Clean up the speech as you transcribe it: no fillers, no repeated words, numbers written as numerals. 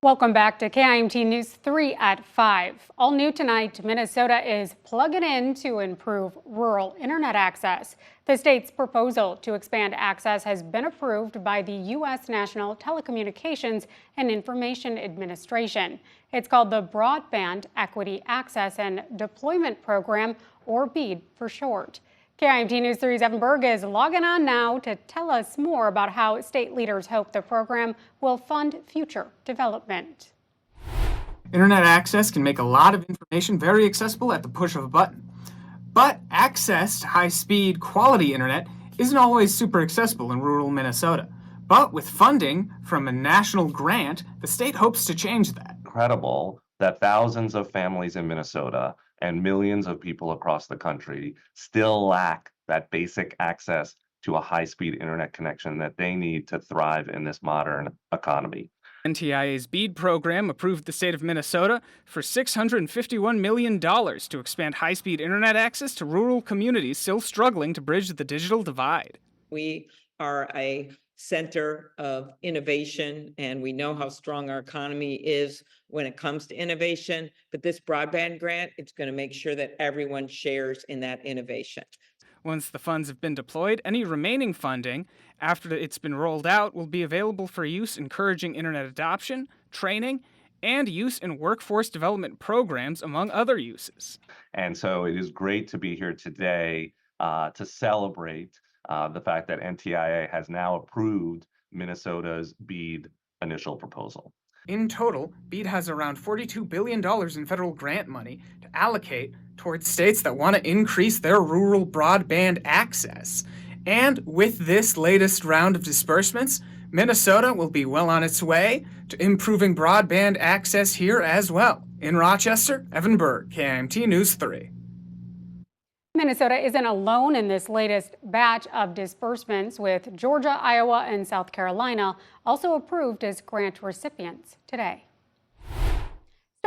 Welcome back to KIMT News 3 at 5. All new tonight, Minnesota is plugging in to improve rural internet access. The state's proposal to expand access has been approved by the U.S. National Telecommunications and Information Administration. It's called the Broadband Equity Access and Deployment Program, or BEAD for short. KIMT News 3's Berg is logging on now to tell us more about how state leaders hope the program will fund future development. Internet access can make a lot of information very accessible at the push of a button. But access to high-speed, quality internet isn't always super accessible in rural Minnesota. But with funding from a national grant, the state hopes to change that. Incredible that thousands of families in Minnesota and millions of people across the country still lack that basic access to a high-speed internet connection that they need to thrive in this modern economy. NTIA's BEAD program approved the state of Minnesota for $651 million to expand high-speed internet access to rural communities still struggling to bridge the digital divide. We are a center of innovation, and we know how strong our economy is when it comes to innovation. But this broadband grant, it's going to make sure that everyone shares in that innovation. Once the funds have been deployed, any remaining funding, after it's been rolled out, will be available for use encouraging internet adoption, training, and use in workforce development programs, among other uses. And so it is great to be here today to celebrate the fact that NTIA has now approved Minnesota's BEAD initial proposal. In total, BEAD has around $42 billion in federal grant money to allocate towards states that want to increase their rural broadband access. And with this latest round of disbursements, Minnesota will be well on its way to improving broadband access here as well. In Rochester, Berg, KIMT News 3. Minnesota isn't alone in this latest batch of disbursements, with Georgia, Iowa, and South Carolina also approved as grant recipients today.